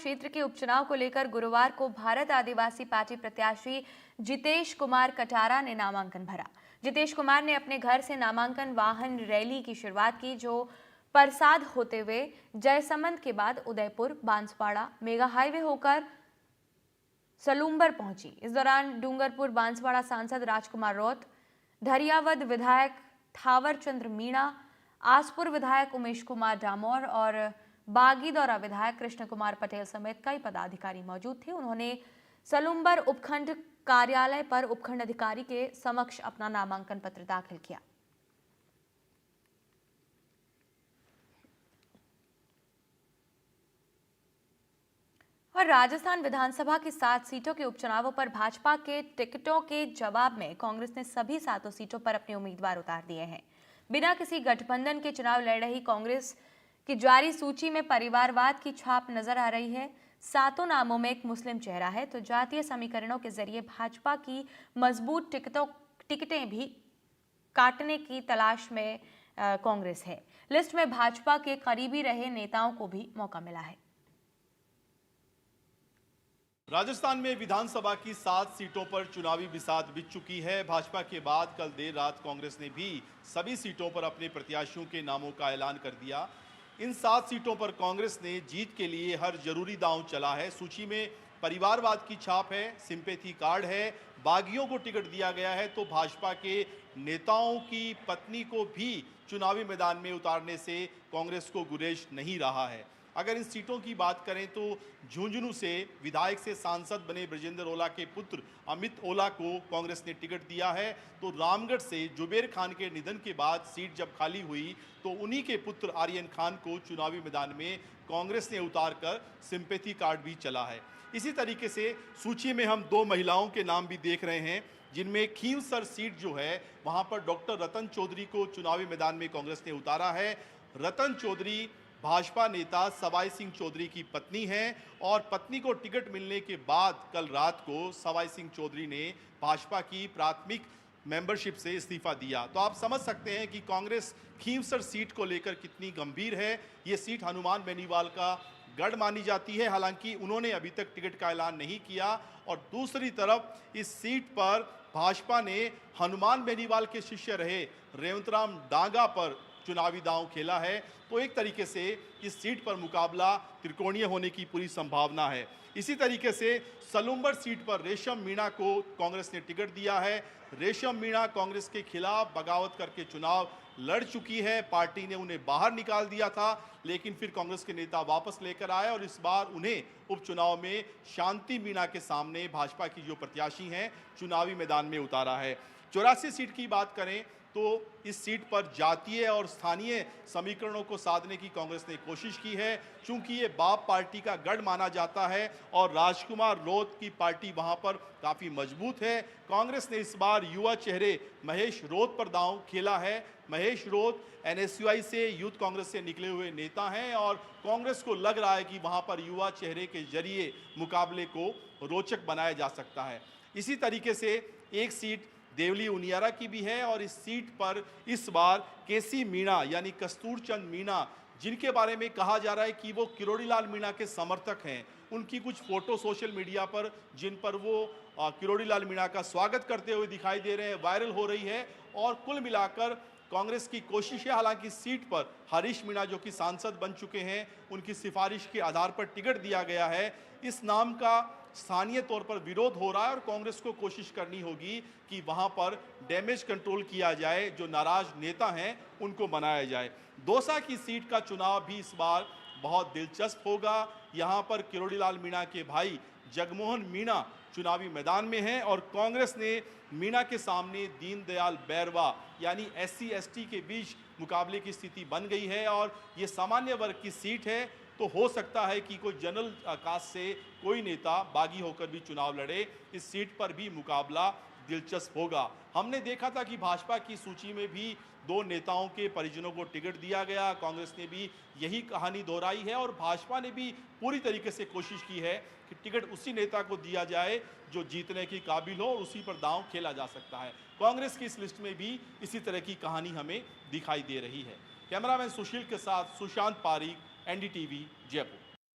क्षेत्र के उपचुनाव को लेकर गुरुवार को भारत आदिवासी पार्टी प्रत्याशी जितेश कुमार कटारा ने नामांकन भरा। जितेश कुमार ने अपने घर से नामांकन वाहन रैली की शुरुआत की, जो परसाद होते हुए जयसमंद के बाद उदयपुर, बांसवाड़ा, मेगा हाईवे होकर सलूंबर पहुंची। इस दौरान डूंगरपुर बांसवाड़ा सांसद राजकुमार रौत, धरियावद विधायक थावर चंद्र मीणा, आसपुर विधायक उमेश कुमार डामोर और बागीदौरा विधायक कृष्ण कुमार पटेल समेत कई पदाधिकारी मौजूद थे। उन्होंने सलूंबर उपखंड कार्यालय पर उपखंड अधिकारी के समक्ष अपना नामांकन पत्र दाखिल किया। और राजस्थान विधानसभा की 7 सीटों के उपचुनावों पर भाजपा के टिकटों के जवाब में कांग्रेस ने सभी 7 सीटों पर अपने उम्मीदवार उतार दिए हैं। बिना किसी गठबंधन के चुनाव लड़ रही कांग्रेस की जारी सूची में परिवारवाद की छाप नजर आ रही है। 7 नामों में एक मुस्लिम चेहरा है, तो जातीय समीकरणों के जरिए भाजपा की मजबूत टिकटें भी काटने की तलाश में कांग्रेस है। लिस्ट में भाजपा के करीबी रहे नेताओं को भी मौका मिला है। राजस्थान में विधानसभा की 7 सीटों पर चुनावी बिसात बीत चुकी है। भाजपा के बाद कल देर रात कांग्रेस ने भी सभी सीटों पर अपने प्रत्याशियों के नामों का ऐलान कर दिया। इन 7 सीटों पर कांग्रेस ने जीत के लिए हर जरूरी दांव चला है। सूची में परिवारवाद की छाप है, सिंपैथी कार्ड है, बागियों को टिकट दिया गया है, तो भाजपा के नेताओं की पत्नी को भी चुनावी मैदान में उतारने से कांग्रेस को गुरेज नहीं रहा है। अगर इन सीटों की बात करें तो झुंझुनू से विधायक से सांसद बने ब्रजेंद्र ओला के पुत्र अमित ओला को कांग्रेस ने टिकट दिया है, तो रामगढ़ से जुबेर खान के निधन के बाद सीट जब खाली हुई तो उन्हीं के पुत्र आर्यन खान को चुनावी मैदान में कांग्रेस ने उतारकर सिंपैथी कार्ड भी चला है। इसी तरीके से सूची में हम 2 महिलाओं के नाम भी देख रहे हैं, जिनमें खींवसर सीट जो है वहां पर डॉक्टर रतन चौधरी को चुनावी मैदान में कांग्रेस ने उतारा है। रतन चौधरी भाजपा नेता सवाई सिंह चौधरी की पत्नी हैं और पत्नी को टिकट मिलने के बाद कल रात को सवाई सिंह चौधरी ने भाजपा की प्राथमिक मेंबरशिप से इस्तीफा दिया। तो आप समझ सकते हैं कि कांग्रेस खींवसर सीट को लेकर कितनी गंभीर है। ये सीट हनुमान बेनीवाल का गढ़ मानी जाती है, हालांकि उन्होंने अभी तक टिकट का ऐलान नहीं किया। और दूसरी तरफ इस सीट पर भाजपा ने हनुमान बेनीवाल के शिष्य रहे रेवंतराम डांगा पर चुनावी दांव खेला है, तो एक तरीके से इस सीट पर मुकाबला त्रिकोणीय होने की पूरी संभावना है। इसी तरीके से सलूंबर सीट पर रेशम मीणा को कांग्रेस ने टिकट दिया है। रेशम मीणा कांग्रेस के खिलाफ बगावत करके चुनाव लड़ चुकी है। पार्टी ने उन्हें बाहर निकाल दिया था, लेकिन फिर कांग्रेस के नेता वापस लेकर आए और इस बार उन्हें उपचुनाव में शांति मीणा के सामने भाजपा की जो प्रत्याशी हैं चुनावी मैदान में उतारा है। 84 सीट की बात करें तो इस सीट पर जातीय और स्थानीय समीकरणों को साधने की कांग्रेस ने कोशिश की है, क्योंकि ये बाप पार्टी का गढ़ माना जाता है और राजकुमार रौत की पार्टी वहां पर काफ़ी मजबूत है। कांग्रेस ने इस बार युवा चेहरे महेश रौत पर दांव खेला है। महेश रौत NSUI से यूथ कांग्रेस से निकले हुए नेता हैं और कांग्रेस को लग रहा है कि वहां पर युवा चेहरे के जरिए मुकाबले को रोचक बनाया जा सकता है। इसी तरीके से एक सीट देवली उनियारा की भी है और इस सीट पर इस बार केसी मीणा यानी कस्तूरचंद मीणा, जिनके बारे में कहा जा रहा है कि वो किरोड़ीलाल मीणा के समर्थक हैं, उनकी कुछ फोटो सोशल मीडिया पर जिन पर वो किरोड़ीलाल मीणा का स्वागत करते हुए दिखाई दे रहे हैं, वायरल हो रही है। और कुल मिलाकर कांग्रेस की कोशिश है, हालांकि सीट पर हरीश मीणा जो कि सांसद बन चुके हैं, उनकी सिफारिश के आधार पर टिकट दिया गया है। इस नाम का स्थानीय तौर पर विरोध हो रहा है और कांग्रेस को कोशिश करनी होगी कि वहां पर डैमेज कंट्रोल किया जाए, जो नाराज नेता हैं उनको बनाया जाए। दौसा की सीट का चुनाव भी इस बार बहुत दिलचस्प होगा। यहां पर किरोड़ीलाल मीणा के भाई जगमोहन मीणा चुनावी मैदान में हैं और कांग्रेस ने मीणा के सामने दीनदयाल बैरवा यानी SC ST के बीच मुकाबले की स्थिति बन गई है और ये सामान्य वर्ग की सीट है, तो हो सकता है कि कोई जनरल कास्ट से कोई नेता बागी होकर भी चुनाव लड़े। इस सीट पर भी मुकाबला दिलचस्प होगा। हमने देखा था कि भाजपा की सूची में भी 2 नेताओं के परिजनों को टिकट दिया गया। कांग्रेस ने भी यही कहानी दोहराई है और भाजपा ने भी पूरी तरीके से कोशिश की है कि टिकट उसी नेता को दिया जाए जो जीतने की काबिल हो और उसी पर दांव खेला जा सकता है। कांग्रेस की इस लिस्ट में भी इसी तरह की कहानी हमें दिखाई दे रही है। कैमरामैन सुशील के साथ सुशांत पारीक, NDTV, जयपुर।